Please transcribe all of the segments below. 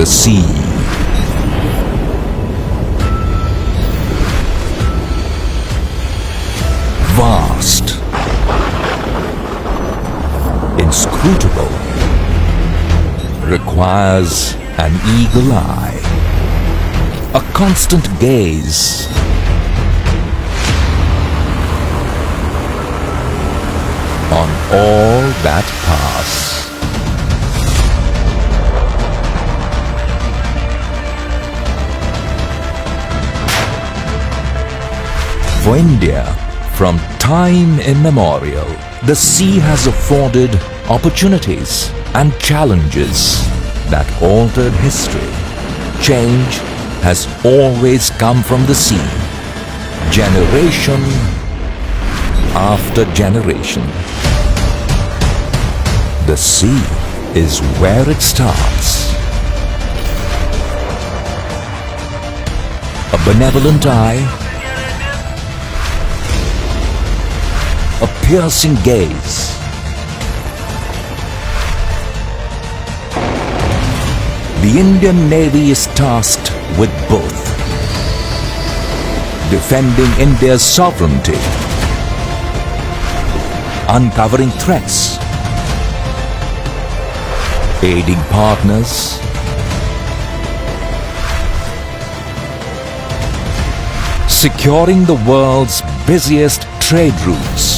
The sea. Vast. Inscrutable. Requires an eagle eye. A constant gaze. On all that pass. For India, from time immemorial, the sea has afforded opportunities and challenges that altered history. Change has always come from the sea, generation after generation. The sea is where it starts. A benevolent eye, a piercing gaze, the Indian Navy is tasked with both: defending India's sovereignty, uncovering threats, aiding partners, securing the world's busiest trade routes.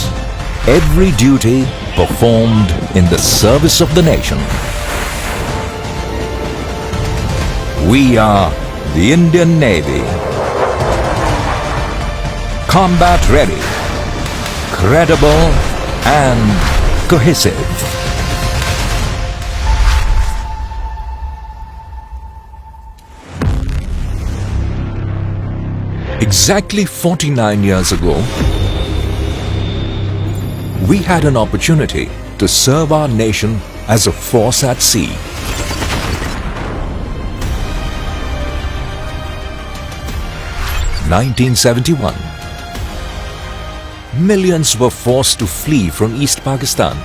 Every duty performed in the service of the nation. We are the Indian Navy. Combat ready, credible and cohesive. Exactly 49 years ago, we had an opportunity to serve our nation as a force at sea. (1971). Millions were forced to flee from East Pakistan.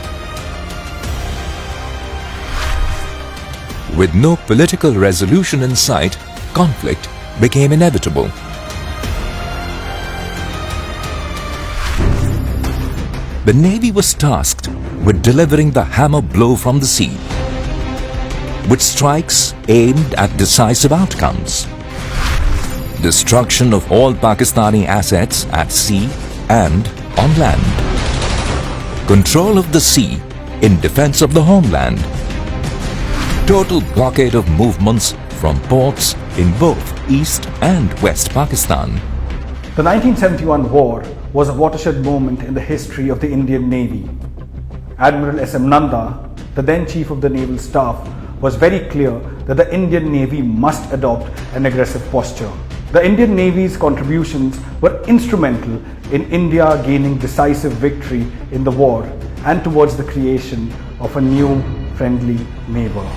With no political resolution in sight, conflict became inevitable. The Navy was tasked with delivering the hammer blow from the sea, with strikes aimed at decisive outcomes: destruction of all Pakistani assets at sea and on land, control of the sea in defense of the homeland, total blockade of movements from ports in both East and West Pakistan. The 1971 war was a watershed moment in the history of the Indian Navy. Admiral S.M. Nanda, the then Chief of the Naval Staff, was very clear that the Indian Navy must adopt an aggressive posture. The Indian Navy's contributions were instrumental in India gaining decisive victory in the war and towards the creation of a new friendly neighbor.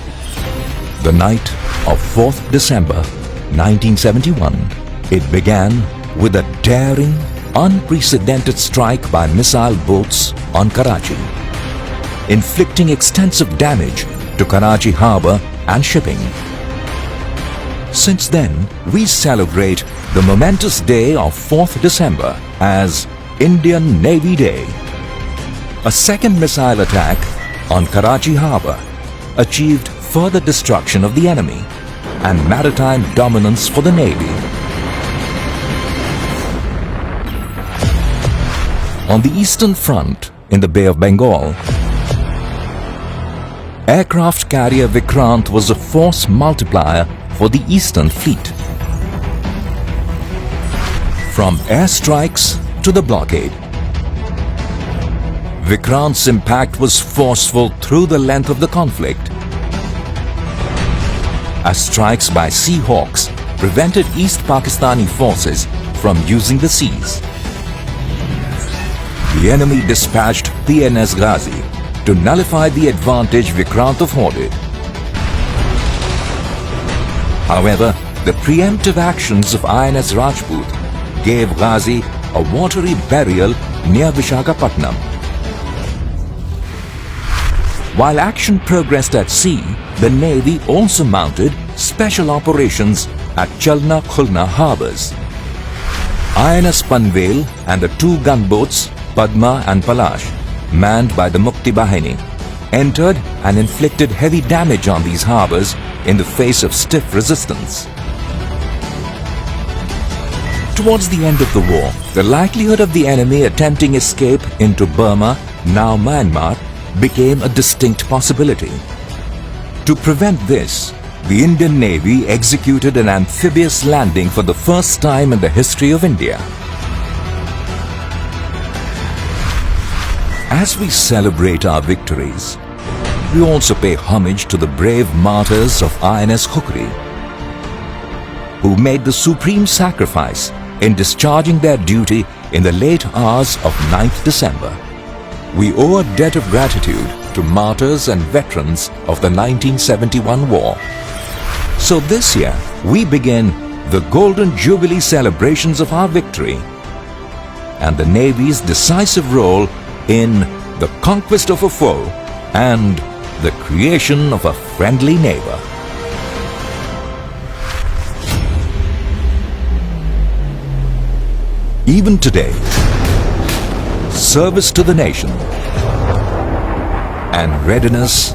The night of 4th December 1971, it began with a daring, unprecedented strike by missile boats on Karachi, inflicting extensive damage to Karachi harbour and shipping. Since then, we celebrate the momentous day of 4th December as Indian Navy Day. A second missile attack on Karachi harbour achieved further destruction of the enemy and maritime dominance for the Navy. On the Eastern Front, in the Bay of Bengal, aircraft carrier Vikrant was a force multiplier for the Eastern Fleet. From airstrikes to the blockade, Vikrant's impact was forceful through the length of the conflict, as strikes by Sea Hawks prevented East Pakistani forces from using the seas. The enemy dispatched PNS Ghazi to nullify the advantage Vikrant afforded. However, the preemptive actions of INS Rajput gave Ghazi a watery burial near Vishakhapatnam. While action progressed at sea, the Navy also mounted special operations at Chalna Khulna harbors. INS Panvel and the two gunboats Padma and Palash, manned by the Mukti Bahini, entered and inflicted heavy damage on these harbors in the face of stiff resistance. Towards the end of the war, the likelihood of the enemy attempting escape into Burma, now Myanmar, became a distinct possibility. To prevent this, the Indian Navy executed an amphibious landing for the first time in the history of India. As we celebrate our victories, we also pay homage to the brave martyrs of INS Khukri, who made the supreme sacrifice in discharging their duty in the late hours of 9th December. We owe a debt of gratitude to martyrs and veterans of the 1971 war. So this year, we begin the Golden Jubilee celebrations of our victory and the Navy's decisive role in the conquest of a foe and the creation of a friendly neighbor. Even today, service to the nation and readiness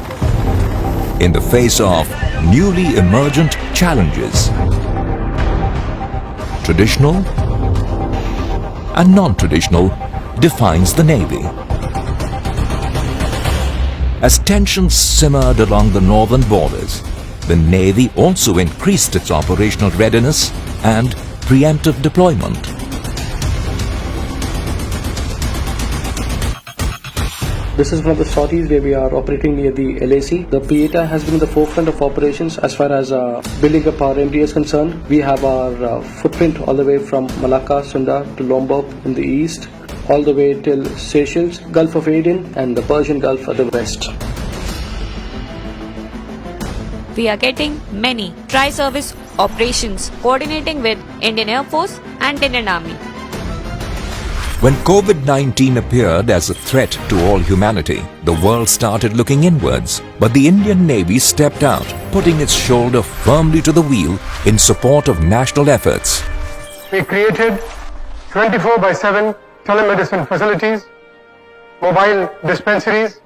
in the face of newly emergent challenges, traditional and non-traditional, defines the Navy. As tensions simmered along the northern borders, the Navy also increased its operational readiness and preemptive deployment. This is one of the sorties where we are operating near the LAC. The Pieta has been in the forefront of operations as far as building up our MD is concerned. We have our footprint all the way from Malacca, Sunda to Lombok in the east, all the way till Seychelles, Gulf of Aden and the Persian Gulf at the west. We are getting many tri-service operations coordinating with Indian Air Force and Indian Army. When COVID-19 appeared as a threat to all humanity, the world started looking inwards. But the Indian Navy stepped out, putting its shoulder firmly to the wheel in support of national efforts. We created 24/7 telemedicine facilities, mobile dispensaries,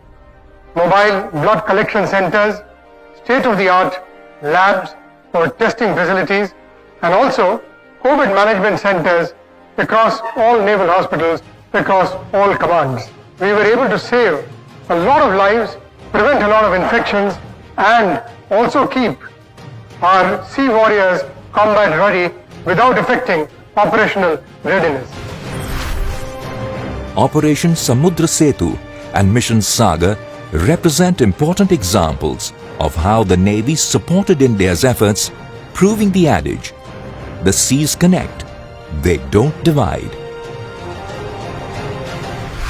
mobile blood collection centers, state-of-the-art labs for testing facilities, and also COVID management centers across all naval hospitals, across all commands. We were able to save a lot of lives, prevent a lot of infections, and also keep our sea warriors combat ready without affecting operational readiness. Operation Samudra Setu and Mission Sagar represent important examples of how the Navy supported India's efforts, proving the adage, the seas connect, they don't divide.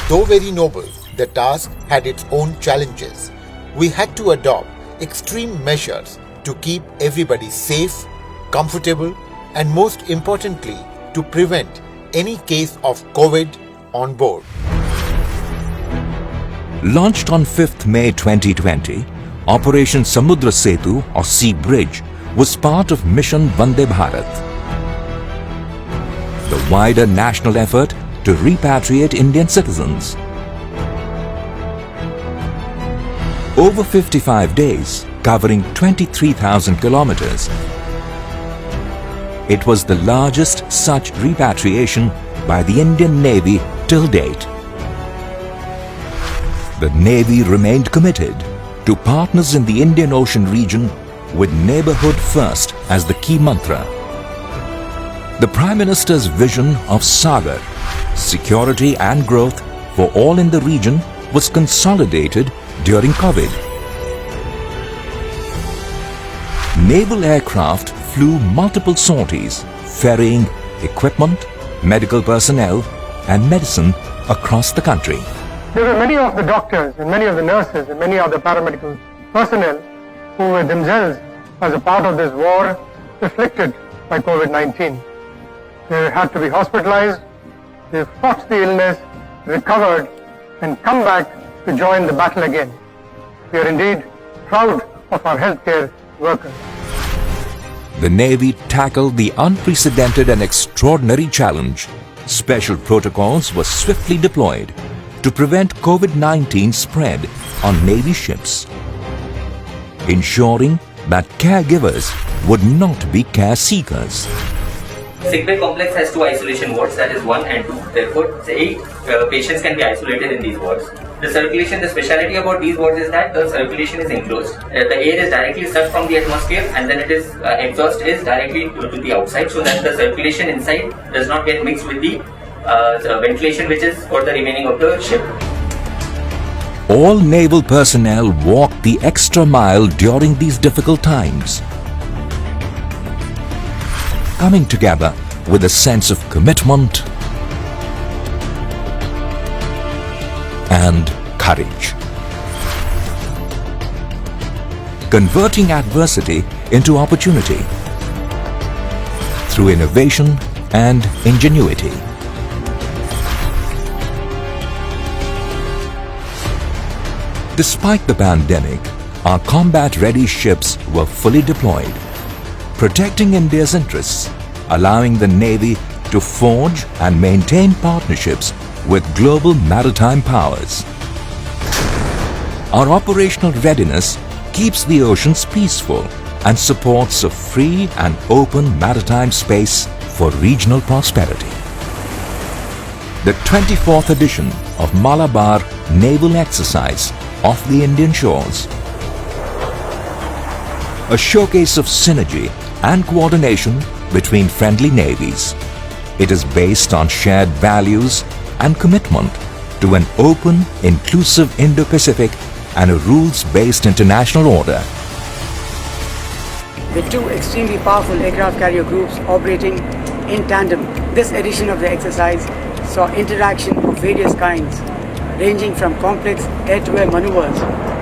Though very noble, the task had its own challenges. We had to adopt extreme measures to keep everybody safe, comfortable, and most importantly, to prevent any case of COVID on board. Launched on 5th May 2020, Operation Samudra Setu or Sea Bridge was part of Mission Vande Bharat, the wider national effort to repatriate Indian citizens. Over 55 days, covering 23,000 kilometers, it was the largest such repatriation by the Indian Navy till date. The Navy remained committed to partners in the Indian Ocean region with neighborhood first as the key mantra. The Prime Minister's vision of Sagar, security and growth for all in the region, was consolidated during COVID. Naval aircraft flew multiple sorties, ferrying equipment, medical personnel and medicine across the country. There were many of the doctors and many of the nurses and many of the paramedical personnel who were themselves as a part of this war afflicted by COVID-19. They had to be hospitalized, they fought the illness, recovered, and come back to join the battle again. We are indeed proud of our healthcare workers. the Navy tackled the unprecedented and extraordinary challenge. Special protocols were swiftly deployed to prevent COVID-19 spread on Navy ships, ensuring that caregivers would not be care seekers. Sickbay complex has 2 isolation wards, that is 1 and 2. Therefore, 8 patients can be isolated in these wards. The circulation, the speciality about these wards is that the circulation is enclosed. The air is directly sucked from the atmosphere and then it is exhaust is directly to the outside, so that the circulation inside does not get mixed with the ventilation which is for the remaining of the ship. All naval personnel walked the extra mile during these difficult times, coming together with a sense of commitment and courage, converting adversity into opportunity through innovation and ingenuity. Despite the pandemic, our combat-ready ships were fully deployed, protecting India's interests, allowing the Navy to forge and maintain partnerships with global maritime powers. Our operational readiness keeps the oceans peaceful and supports a free and open maritime space for regional prosperity. The 24th edition of Malabar Naval Exercise off the Indian shores, a showcase of synergy and coordination between friendly navies. It is based on shared values and commitment to an open, inclusive Indo-Pacific and a rules-based international order. With 2 extremely powerful aircraft carrier groups operating in tandem, this edition of the exercise saw interaction of various kinds, ranging from complex air-to-air maneuvers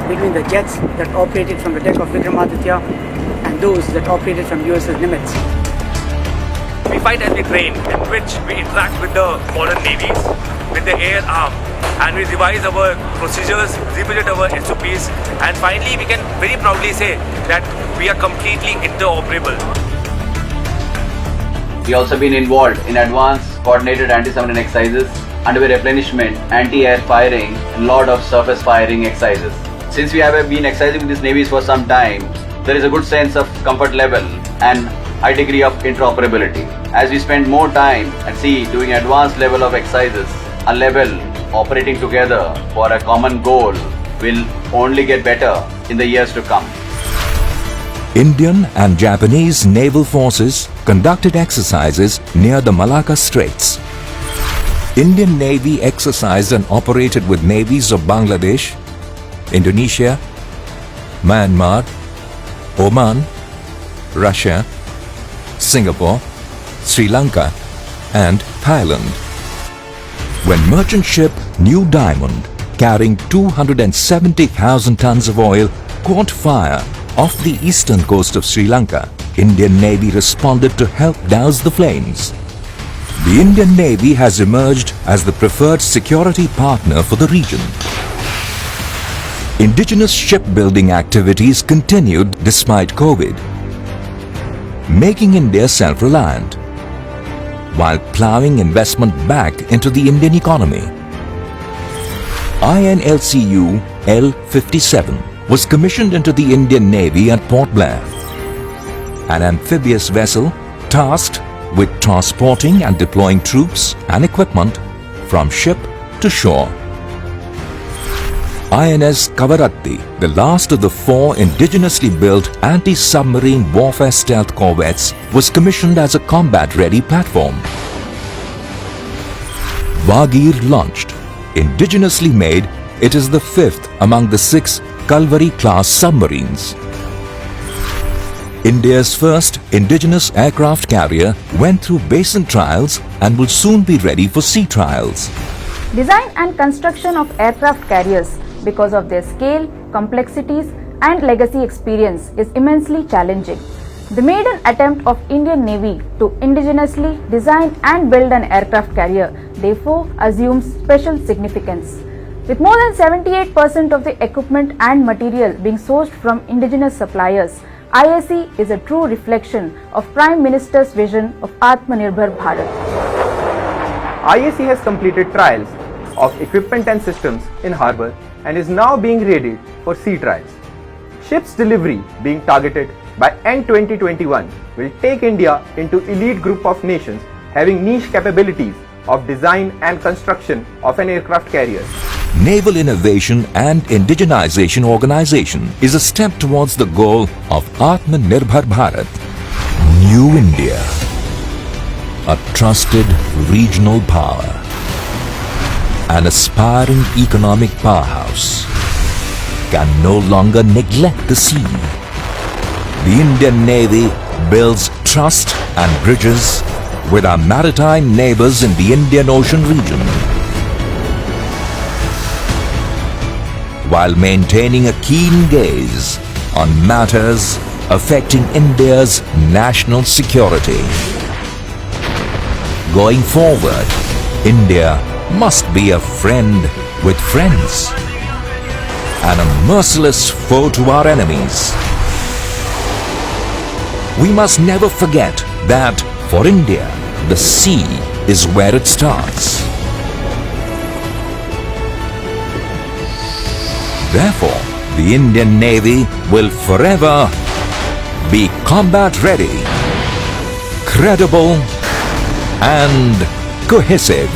between the jets that operated from the deck of Vikramaditya and those that operated from USS Nimitz. We fight as we train, in which we interact with the modern navies, with the air arm, and we revise our procedures, revisit our SOPs, and finally we can very proudly say that we are completely interoperable. We also been involved in advanced coordinated anti-submarine exercises, underway replenishment, anti-air firing, and lot of surface firing exercises. Since we have been exercising with these navies for some time, there is a good sense of comfort level and high degree of interoperability. As we spend more time at sea doing advanced level of exercises, a level operating together for a common goal will only get better in the years to come. Indian and Japanese naval forces conducted exercises near the Malacca Straits. Indian Navy exercised and operated with navies of Bangladesh, Indonesia, Myanmar, Oman, Russia, Singapore, Sri Lanka and Thailand. When merchant ship New Diamond, carrying 270,000 tons of oil, caught fire off the eastern coast of Sri Lanka, Indian Navy responded to help douse the flames. The Indian Navy has emerged as the preferred security partner for the region. Indigenous shipbuilding activities continued despite COVID, making India self-reliant, while ploughing investment back into the Indian economy. INLCU L-57 was commissioned into the Indian Navy at Port Blair, an amphibious vessel tasked with transporting and deploying troops and equipment from ship to shore. INS Kavaratti, the last of the 4 indigenously built anti-submarine warfare stealth corvettes, was commissioned as a combat-ready platform. Vagir launched. Indigenously made, it is the 5th among the 6 Kalvari-class submarines. India's first indigenous aircraft carrier went through basin trials and will soon be ready for sea trials. Design and construction of aircraft carriers, because of their scale, complexities and legacy experience, is immensely challenging. The maiden attempt of Indian Navy to indigenously design and build an aircraft carrier therefore assumes special significance. With more than 78% of the equipment and material being sourced from indigenous suppliers, IAC is a true reflection of Prime Minister's vision of Atmanirbhar Bharat. IAC has completed trials of equipment and systems in harbour and is now being readied for sea trials. Ships delivery being targeted by end 2021 will take India into elite group of nations having niche capabilities of design and construction of an aircraft carrier. Naval Innovation and Indigenization Organization is a step towards the goal of Atmanirbhar Bharat, New India, a trusted regional power, an aspiring economic powerhouse, can no longer neglect the sea. The Indian Navy builds trust and bridges with our maritime neighbors in the Indian Ocean region, while maintaining a keen gaze on matters affecting India's national security. Going forward, India must be a friend with friends and a merciless foe to our enemies. We must never forget that for India, the sea is where it starts. Therefore, the Indian Navy will forever be combat ready, credible and cohesive.